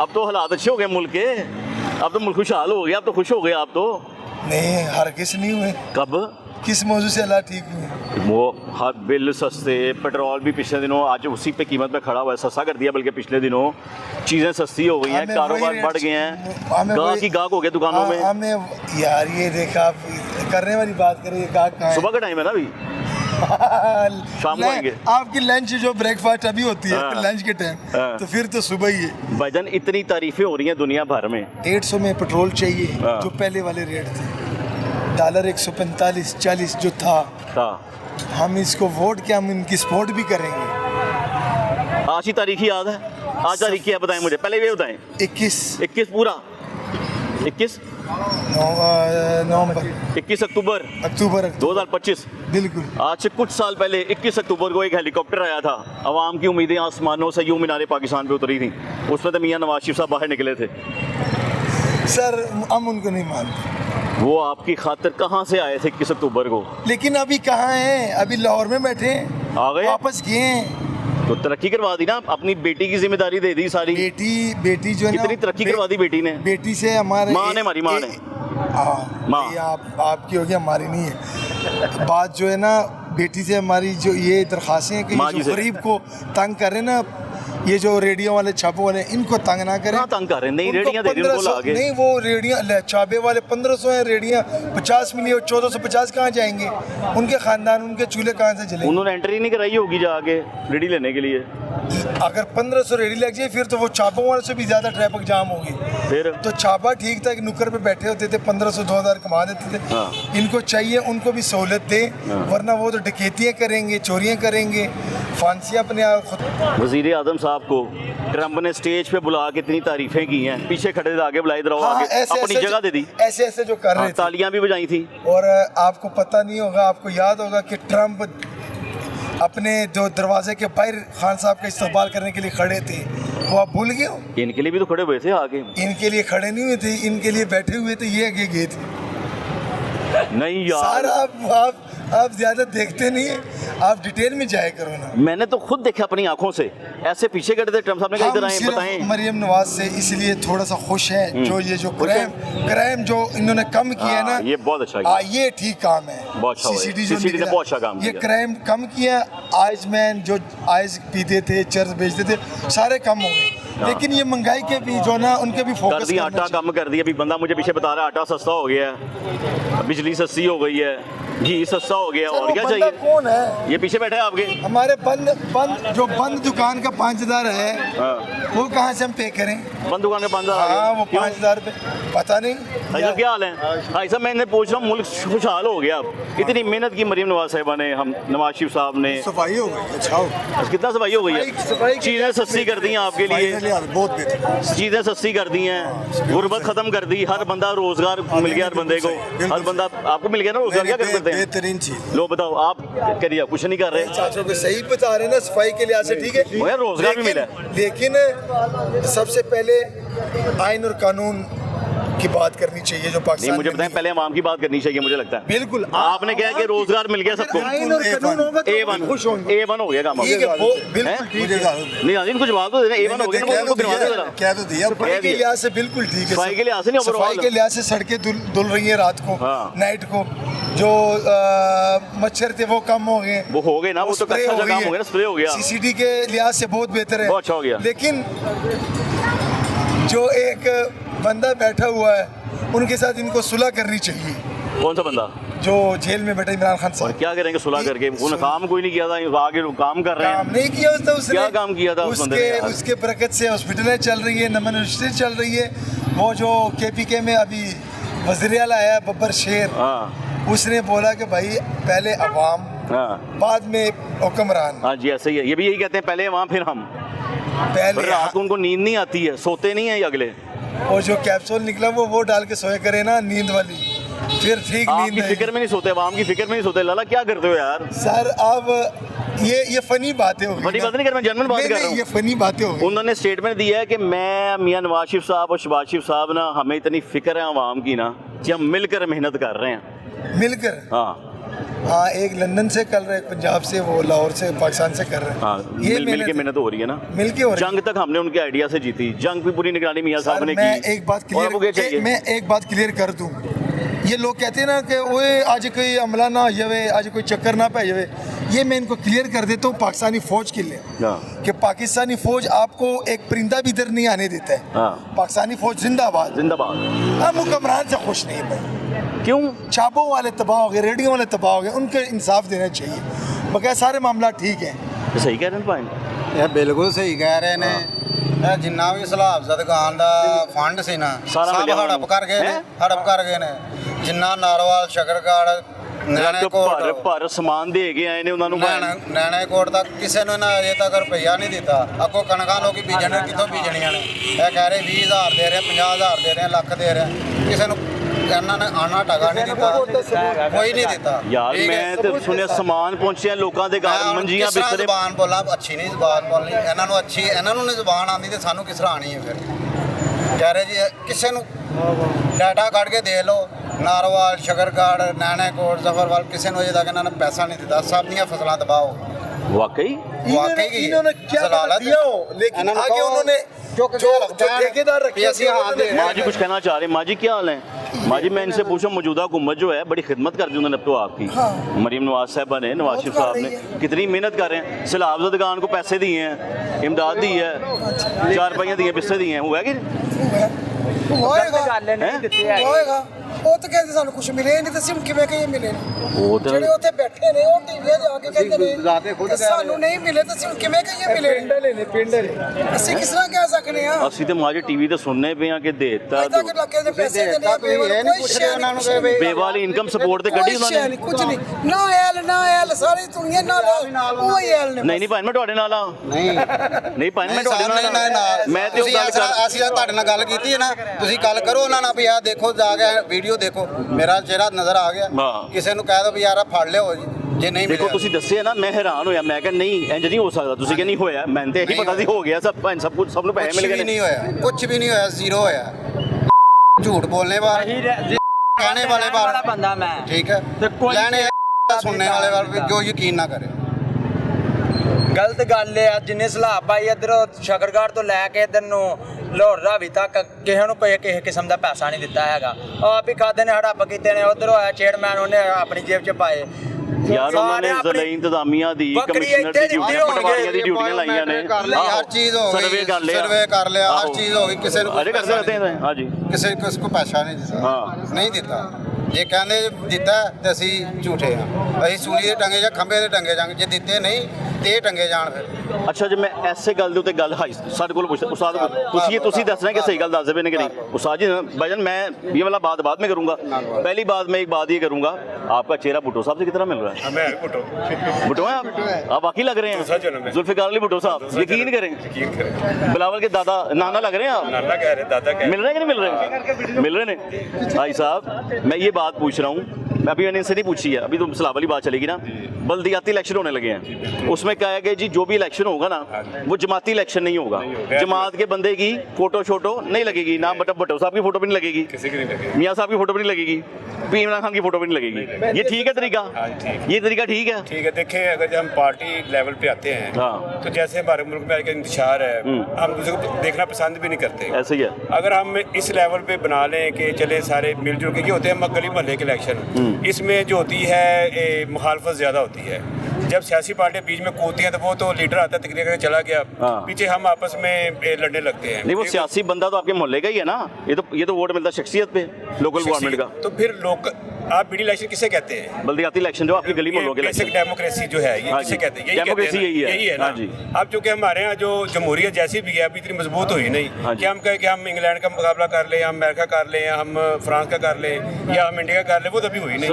अब तो हालात अच्छे हो गए मुल्क के, अब तो मुल्क खुशहाल हो गया, अब तो खुश हो गए आप तो। नहीं, हर किस नहीं हुए। कब? किस मौजू से अल्लाह ठीक हुए? वो हर बिल सस्ते, पेट्रोल भी पिछले दिनों आज उसी पे कीमत पे खड़ा हुआ है, सस्ता कर दिया बल्कि पिछले दिनों। चीज़ें सस्ती हो गई हैं, कारोबार बढ़ गए हैं, गाहक की गाहक हो गए दुकानों में। हमें यार ये देखा, आप करने वाली बात करें, गाहक कहाँ है? सुबह का टाइम है ना अभी, शाम को आएंगे। आपकी लंच जो ब्रेकफास्ट अभी होती है लंच के टाइम, तो फिर तो सुबह ही है। भाईजान इतनी तारीफें हो रही हैं दुनिया भर में। 150 में पेट्रोल चाहिए, जो पहले वाले रेट थे। डॉलर 145-40 जो था, हम इसको वोट क्या, हम इनकी सपोर्ट भी करेंगे। आज की तारीख याद है? आज तारीख क्या बताएं मुझे, पहले ये बताएं। 21 पूरा 21 नवंबर 21 अक्टूबर 2025। बिल्कुल। आज से कुछ साल पहले 21 अक्टूबर को एक हेलीकॉप्टर आया था, अवाम की उम्मीदें आसमानों से यूं मीनारे पाकिस्तान पे उतरी थी, उसमें तो मियां नवाज शरीफ साहब बाहर निकले थे। सर हम उनको नहीं मानते। वो आपकी खातिर कहाँ से आए थे 21 अक्टूबर को? लेकिन अभी कहाँ हैं? अभी लाहौर में बैठे हैं, आ गए, वापस गए हैं। तो तरक्की करवा दी ना, अपनी बेटी की जिम्मेदारी दे दी सारी। बेटी जो है ना, कितनी तरक्की करवा दी बेटी ने। बेटी से हमारे माँ ने, हमारी माँ ने। माँ आपकी होगी, हमारी नहीं है। बात जो है ना, बेटी से हमारी जो ये दरखास्तें हैं कि जो गरीब को तंग कर रहे हैं ना, ये जो रेडियो वाले छापे वाले, इनको तंग ना करें। तंग कर रहे हैं, नहीं रेडियां दे दी उनको लाके। नहीं, वो रेडियां छापे वाले 1500 हैं, रेडियां 50 मिली, 1450 कहाँ जाएंगे? उनके खानदान, उनके चूल्हे कहाँ से जलेंगे? उन्होंने एंट्री नहीं कराई होगी जाके रेडी लेने के लिए। अगर 1500 रेडी लग जाए फिर तो वो छापों वाले से भी ज़्यादा ट्रैफिक जाम होगी। फिर तो छापा ठीक था कि नुक्कर पे बैठे होते थे, 1500-2000 कमा देते थे। इनको चाहिए उनको भी सहूलत दें, वरना वो तो डकैतियाँ करेंगे, चोरियाँ करेंगे, फांसियाँ अपने आप। वज़ीर आज़म साहब को ट्रंप ने स्टेज पे बुला के इतनी तारीफें की हैं, पीछे खड़े थे, आगे बुलाए रहो, अपनी जगह दे दी, ऐसे जो कर रहे थे, तालियां भी बजाई थी। और आपको पता नहीं होगा, आपको याद होगा कि ट्रंप अपने जो दरवाजे के बाहर खान साहब का इस्तकबाल करने के लिए खड़े थे, वो आप भूल गए हो? इनके लिए भी तो खड़े हुए थे आगे। इनके लिए खड़े नहीं हुए थे, इनके लिए बैठे हुए थे, ये आगे गए थे। नहीं यार, आप ज्यादा देखते नहीं है, आप डिटेल में जाया करो ना। मैंने तो खुद देखा अपनी आंखों से, ऐसे पीछे खड़े थे, ट्रंप साहब ने कहा इधर आए, बताएं। मरियम नवाज से इसलिए थोड़ा सा खुश है, जो ये जो क्राइम जो इन्होंने कम किया है ना, ये बहुत अच्छा किया, ये ठीक काम है। सीसीटीवी ने बहुत अच्छा काम किया, ये क्राइम कम किया। आइज मैन जो आइज पीते थे, चर्च बेचते थे, सारे कम हो गए। लेकिन ये महंगाई के भी जो ना, उनके भी फोकस कर दिया, आटा कम कर दिया। अभी बंदा मुझे पीछे बता रहा है आटा सस्ता हो गया है, बिजली सस्ती हो गई है, घी सस्ता हो गया, और क्या चाहिए? कौन है ये पीछे बैठा है आपके? हमारे बंद दुकान का 5000 है, वो कहाँ से हम पे करें? बंद दुकान का 5000? हाँ, वो 5000 पे पता नहीं। ऐसा क्या हाल है? ऐसा मैंने पूछ रहा हूँ, मुल्क खुशहाल हो गया। इतनी मेहनत की मरियम नवाज साहिबा ने, हम नवाज शरीफ साहब ने, सफाई हो गई, अच्छा कितना सफाई हो गई है, चीज़ें सस्ती कर दी हैं आपके लिए, बहुत बेहतर चीज़ें सस्ती कर दी हैं, गुर्बत खत्म कर दी, हर बंदा रोजगार मिल गया, हर बंदे को, हर बंदा आपको मिल गया ना रोजगार। क्या करते हैं? बेहतरीन चीज। लो बताओ, आप करिए, कुछ नहीं कर रहे। चाचों को सही बता रहे ना, सफाई के लिहाज से ठीक है, रोजगार भी मिला, लेकिन सबसे पहले आइन और कानून की बात करनी चाहिए जो पाकिस्तान। मुझे बताएं, पहले अवाम की बात करनी चाहिए, मुझे लगता है। बिल्कुल, आपने क्या कि रोजगार मिल गया सबको, A1 हो गया काम। नहीं, कुछ बात तो A1 हो गया, क्या तो दिया। सफाई के लिहाज से बिल्कुल ठीक है, सफाई के लिहाज से नहीं, सफाई के लिहाज से सड़कें धुल रही हैं रात को, नाइट को, जो मच्छर थे वो कम हो गए, वो हो गए ना, वो तो अच्छा काम हो गया, स्प्रे हो गया, सीसीडी के लिहाज से बहुत बेहतर है, बहुत अच्छा हो गया। लेकिन जो एक बंदा बैठा हुआ है, उनके साथ इनको सुलह करनी चाहिए। कौन सा बंदा? जो जेल में बैठा इमरान खान साहब। क्या करेंगे सुलह करके? उन्होंने काम कोई नहीं किया था, आगे काम कर रहे हैं। काम नहीं किया उसने, क्या काम किया था? उसके बरकत से हॉस्पिटलें चल रही है, नमन यूनिवर्सिटी चल रही है। वो जो KPK में अभी वज़ीर आला आया बब्बर शेर, उसने बोला कि भाई पहले अवाम, बाद में हुक्मरान। हाँ जी, ऐसे ही है, ये भी यही कहते हैं, पहले अवाम फिर हम। पहले रात को उनको नींद नहीं आती है, सोते नहीं है ये अगले। और जो कैप्सूल निकला वो डाल के सोए करे ना, नींद वाली, फिर ठीक नींद की फिक्र में नहीं सोते, अवाम की फिक्र में नहीं सोते। लाला क्या करते हो यार? सर अब ये फनी बातें हो गई, फनी बात नहीं कर, मैं जनरल बात कर रहा हूँ। ये फनी बातें हो गई। उन्होंने स्टेटमेंट दिया है कि मैं, मियां नवाज शरीफ साहब और शहबाज शरीफ साहब ना, हमें इतनी फिक्र है अवाम की ना, कि हम मिलकर मेहनत कर रहे हैं। मिलकर? हाँ, हाँ, एक लंदन से कर रहे, एक पंजाब से, वो लाहौर से, पाकिस्तान से कर रहे हैं। हाँ, मिल के मेहनत हो रही है ना, मिल के हो रही है। जंग तक हमने उनके आइडिया से जीती, जंग भी पूरी निगरानी मियां साहब ने मैं की। एक बात चाहिए। क्लियर कर दूं, ये लोग कहते हैं ना कि ओए आज कोई हमला ना हो जाए, आज कोई चक्कर ना पै जाए, ये मैं इनको क्लियर कर देता हूँ पाकिस्तानी फौज के लिए कि पाकिस्तानी फौज आपको एक परिंदा भी इधर नहीं आने देता है। पाकिस्तानी फौज जिंदाबाद जिंदाबाद। हम हुक्मरान से खुश नहीं भाई। क्यों? छापों वाले तबाह हो गए, रेडियो वाले तबाह हो गए, उनके इंसाफ देना चाहिए। बकाया सारे मामला ठीक है। तो सही कह रहे हैं भाई, ਇਹ ਬਿਲਕੁਲ ਸਹੀ ਕਹਿ ਰਹੇ ਨੇ। ਇਹ ਜਿੰਨਾ ਵੀ ਸਲਾਬ ਦੁਕਾਨ ਦਾ ਫੰਡ ਸੀ ਨਾ, ਸਾਰਾ ਸਭ ਮਿਲਿਆ ਉਹਨਾਂ ਹੜਪ ਕਰ ਗਏ ਨੇ, ਹੈਂ? ਹੜਪ ਕਰ ਗਏ ਨੇ। ਜਿੰਨਾ ਨਾਰਵਾਲ, ਸ਼ਕਰਗੜ੍ਹ, ਭਰ ਭਰ ਸਮਾਨ ਦੇ ਕੇ ਆਏ ਨੇ ਉਹਨਾਂ ਨੂੰ। ਨੈਣੇਕੋਟ ਤੱਕ ਕਿਸੇ ਨੂੰ ਨਾ ਅਜੇ ਤੱਕ ਰੁਪਈਆ ਨਹੀਂ ਦਿੱਤਾ। ਅੱਗੋਂ ਕਣਕਾਂ ਲੋਕੀ ਬੀਜਣ ਕਿੱਥੋਂ ਬੀਜਣੀਆਂ ਨੇ? ਇਹ ਕਹਿ ਰਹੇ 20,000 ਦੇ ਰਹੇ, 50,000 ਦੇ ਰਹੇ, ਲੱਖ ਦੇ ਰਹੇ। ਕਿਸੇ ਨੂੰ ਇਹਨਾਂ ਨੇ ਆਣਾ ਟਗਾ ਨਹੀਂ ਦਿੱਤਾ, ਕੋਈ ਨਹੀਂ ਦਿੱਤਾ। ਯਾਰ ਮੈਂ ਤੇ ਸੁਣਿਆ ਸਮਾਨ ਪਹੁੰਚਿਆ ਲੋਕਾਂ ਦੇ ਘਰ, ਮੰਜੀਆਂ ਬਿਸਤਰੇ। ਜ਼ਬਾਨ ਬੋਲਾਂ ਅੱਛੀ ਨਹੀਂ, ਜ਼ਬਾਨ ਬੋਲਣੀ ਇਹਨਾਂ ਨੂੰ ਅੱਛੀ, ਇਹਨਾਂ ਨੂੰ ਨਹੀਂ ਜ਼ਬਾਨ ਆਉਂਦੀ ਤੇ ਸਾਨੂੰ ਕਿਸ ਤਰ੍ਹਾਂ ਆਣੀ ਹੈ ਫਿਰ? ਕਹਿ ਰਹੇ ਜੀ ਕਿਸੇ ਨੂੰ ਡਾਟਾ ਕੱਢ ਕੇ ਦੇ ਲਓ, ਨਾਰਵਾਲ, ਸ਼ਕਰਗੜ੍ਹ, ਨੈਣੇਕੋਟ, ਜ਼ਫਰਵਾਲ, ਕਿਸੇ ਨੂੰ ਅਜੇ ਤੱਕ ਇਹਨਾਂ ਨੇ ਪੈਸਾ ਨਹੀਂ ਦਿੱਤਾ। ਸਭ ਦੀਆਂ ਫਸਲਾਂ ਤਬਾਹ ਹੋ ਗਈਆਂ। वाकई इन्होंने क्या दिया हो, लेकिन आगे उन्होंने जो ठेकेदार रखे माँ जी कुछ कहना चाह रहे हैं। माँ जी क्या हाल है? माँ जी मैं इनसे पूछूं, मौजूदा हुकूमत जो है बड़ी खिदमत कर दी उन्होंने अब तो आपकी। मरीम नवाज साहबा ने, नवाज शरीफ साहब ने कितनी मेहनत कर रहे हैं। सैलाब दुकान को पैसे दिए हैं, इमदाद दी है, 4 रुपये दिए, बिस्से दिए हैं, हुआ कि ਹੋਏਗਾ। ਉਹ ਤਾਂ ਕਹਿੰਦੇ ਸਾਨੂੰ ਕੁਝ ਮਿਲੇ ਨਹੀਂ, ਤਾਂ ਸਾਨੂੰ ਕਿਵੇਂ ਕਹੀਏ ਮਿਲੇ ਨੇ? ਉਹ ਤਾਂ ਜਿਹੜੇ ਉੱਥੇ ਬੈਠੇ ਨੇ ਉਹ ਟੀਵੀ ਤੇ ਆ ਕੇ ਕਹਿੰਦੇ ਨੇ ਕਿ ਸਾਨੂੰ ਨਹੀਂ ਮਿਲੇ, ਤਾਂ ਸਾਨੂੰ ਕਿਵੇਂ ਕਹੀਏ ਮਿਲੇ? ਪਿੰਡ ਨੇ ਅਸੀਂ ਕਿਸ ਤਰ੍ਹਾਂ ਕਹਿ ਸਕਦੇ ਆ? ਅਸੀਂ ਤੇ ਮਾਂ ਜੀ ਟੀਵੀ ਤੇ ਸੁਣਨੇ ਪਏ ਆ ਕਿ ਦੇਤਾ ਇੱਦਾਂ ਕਿ ਲੱਗੇ ਦੇ ਪੈਸੇ ਦੇ ਨੇ, ਕੋਈ ਸ਼ੈ ਉਹਨਾਂ ਨੂੰ ਕਹੇ ਬੇਵਾਲੀ ਇਨਕਮ ਸਪੋਰਟ ਤੇ ਕੱਢੀ ਉਹਨਾਂ ਨੇ। ਕੁਝ ਨਹੀਂ, ਨਾ ਐਲ ਸਾਰੀ ਦੁਨੀਆ ਨਾਲ ਉਹ ਹੀ ਐਲ ਨੇ। ਨਹੀਂ ਭਾਈ ਮੈਂ ਤੁਹਾਡੇ ਨਾਲ ਆ। ਨਹੀਂ ਭਾਈ ਮੈਂ ਤੁਹਾਡੇ ਨਾਲ ਮੈਂ ਤੇ ਉਹ ਗੱਲ ਕਰ, ਅਸੀਂ ਤੁਹਾਡੇ ਨਾਲ ਗੱਲ ਕੀਤੀ ਹੈ ਨਾ, ਤੁਸੀਂ ਗੱਲ ਕਰੋ ਉਹਨਾਂ ਨਾਲ ਵੀ ਆਹ ਦੇਖੋ, ਜਾ ਕੇ ਵੀਡੀਓ ਦੇਖੋ, ਮੇਰਾ ਚਿਹਰਾ ਨਜ਼ਰ ਆ ਗਿਆ। ਕਿਸੇ ਨੂੰ ਕਹਿ ਦੋ ਵੀ ਯਾਰ ਆ ਫੜ ਲਿਓ ਜੀ, ਜੇ ਨਹੀਂ ਦੇਖੋ ਤੁਸੀਂ ਦੱਸਿਆ ਨਾ, ਮੈਂ ਹੈਰਾਨ ਹੋਇਆ। ਮੈਂ ਕਿਹਾ ਨਹੀਂ ਇੰਜ ਨਹੀਂ ਹੋ ਸਕਦਾ। ਤੁਸੀਂ ਕਿ ਨਹੀਂ ਹੋਇਆ, ਮੈਨੂੰ ਤੇ ਇਹੀ ਪਤਾ ਸੀ ਹੋ ਗਿਆ ਸਭ ਕੁਝ, ਸਭ ਨੂੰ ਪੈਸੇ ਮਿਲ ਗਏ। ਨਹੀਂ ਹੋਇਆ, ਕੁਝ ਵੀ ਨਹੀਂ ਹੋਇਆ, ਜ਼ੀਰੋ ਹੋਇਆ। ਝੂਠ ਬੋਲਨੇ ਵਾਲੇ, ਕਹਿਣੇ ਵਾਲੇ ਵਾਲਾ ਬੰਦਾ ਮੈਂ, ਠੀਕ ਹੈ, ਲੈਣੇ ਸੁਣਨੇ ਵਾਲੇ ਵਾਲੇ ਜੋ ਯਕੀਨ ਨਾ ਕਰੇ। ਗਲਤ ਗੱਲ ਹੈ। ਜਿੰਨੇ ਸਲਾਬ ਭਾਈ ਇੱਧਰੋਂ ਸ਼ਕਰਗੜ੍ਹ ਤੋਂ ਲੈ ਕੇ ਇੱਧਰ ਨੂੰ ਲਾਹੌਰ ਰਾਵੀ ਤੱਕ ਕਿਸੇ ਨੂੰ ਕੋਈ ਕਿਸੇ ਕਿਸਮ ਦਾ ਪੈਸਾ ਨਹੀਂ ਦਿੱਤਾ ਹੈਗਾ। ਆਪ ਹੀ ਖਾਦੇ ਨੇ, ਹੜੱਪ ਕੀਤੇ ਨੇ। ਉਧਰੋਂ ਆਇਆ ਚੇਅਰਮੈਨ, ਉਹਨੇ ਆਪਣੀ ਜੇਬ 'ਚ ਪਾਏ। ਯਾਰ ਉਹਨਾਂ ਨੇ ਜ਼ਿਲ੍ਹਾ ਇੰਤਜ਼ਾਮੀਆਂ ਦੀ, ਕਮਿਸ਼ਨਰ ਦੀ ਡਿਊਟੀਆਂ, ਪਟਵਾਰੀਆਂ ਦੀ ਡਿਊਟੀਆਂ ਲਾਈਆਂ ਨੇ। ਹਰ ਚੀਜ਼ ਹੋ ਗਈ, ਸਰਵੇ ਕਰ ਲਿਆ, ਹਰ ਚੀਜ਼ ਹੋ ਗਈ। ਕਿਸੇ ਨੂੰ ਅਰੇ ਕਰਦੇ रहते हैं। हाँ जी, ਕਿਸੇ ਕੋ ਪੈਸਾ ਨਹੀਂ ਦਿੱਤਾ, ਨਹੀਂ ਦਿੱਤਾ। ਜੇ ਕਹਿੰਦੇ ਦਿੱਤਾ ਤੇ ਅਸੀਂ ਝੂਠੇ ਹਾਂ। ਅਸੀਂ ਸੂਲੀ ਦੇ ਟੰਗੇ ਜਾਂ ਖੰਭੇ ਦੇ ਟੰਗੇ ਜਾਣ, ਜੇ ਦਿੱਤੇ ਨਹੀਂ ਤੇ ਟੰਗੇ ਜਾਣ ਫਿਰ। ਅੱਛਾ ਜੀ, ਮੈਂ ਐਸੇ ਗੱਲ ਦੇ ਉੱਤੇ ਗੱਲ ਹਾਈ ਸਾਡੇ ਕੋਲ ਪੁੱਛ ਉਸਤਾਦ, ਤੁਸੀਂ ਦੱਸਣਾ कि सही गल दस देवे कि नहीं। उस्ताद जी भाईजान, मैं ये वाला बात बाद में करूंगा। पहली बात मैं एक बात ये करूंगा, आपका चेहरा भुट्टो साहब से कितना मिल रहा है? भुट्टो हैं आप वाकई लग रहे हैं जुल्फिकार अली भुट्टो साहब। यकीन करें बिलावल के दादा नाना लग रहे हैं आप। नाना कह रहे, दादा कह रहे। मिल रहे हैं कि नहीं मिल रहे? मिल रहे हैं भाई साहब। मैं ये बात पूछ रहा हूँ, मैं अभी मैंने इनसे नहीं पूछी है, अभी तो सलाब वाली बात चलेगी ना। बल्दियाती इलेक्शन होने लगे हैं, उसमें कहा गया जी जो भी इलेक्शन होगा ना वो जमाती इलेक्शन नहीं होगा। जमात के बंदे की फोटो शोटो नहीं लगेगी, ना भट्टो साहब की फोटो भी नहीं लगेगी, मियाँ साहब की फोटो भी नहीं लगेगी, इमरान खान की फोटो भी नहीं लगेगी। ये ठीक है तरीका? ये तरीका ठीक है? ठीक है। देखें, अगर हम पार्टी लेवल पे आते हैं तो जैसे हमारे मुल्क में आजकल इंतशार है, हम दूसरे को देखना पसंद भी नहीं करते। ऐसे ही है। अगर हम इस लेवल पे बना लें कि चले सारे मिलजुल के, ये होते हैं गली मोहल्ले के इलेक्शन, इसमें जो होती है मुखालफत ज़्यादा होती है। जब सियासी पार्टियां बीच में कूदती हैं तो वो तो लीडर आता है, तकरीर करके चला गया, पीछे हम आपस में लड़ने लगते हैं। नहीं, वो सियासी बंदा तो आपके मोहल्ले का ही है ना। ये तो वोट मिलता है शख्सियत पे, लोकल गवर्नमेंट का। तो फिर लोग आप बीडी इलेक्शन किसे कहते हैं? बल्दियाती इलेक्शन जो आपकी गली मोहल्लों के इलेक्शन। डेमोक्रेसी जो है ये किसे कहते हैं? डेमोक्रेसी यही है ना। अब चूंकि हमारे यहाँ जो जमहूरियत जैसी भी है अभी इतनी मजबूत हुई नहीं कि हम कहें कि हम इंग्लैंड का मुकाबला कर लें, हम अमेरिका कर लें, हम फ्रांस का कर लें या हम इंडिया का कर लें, वो तो अभी हुई नहीं।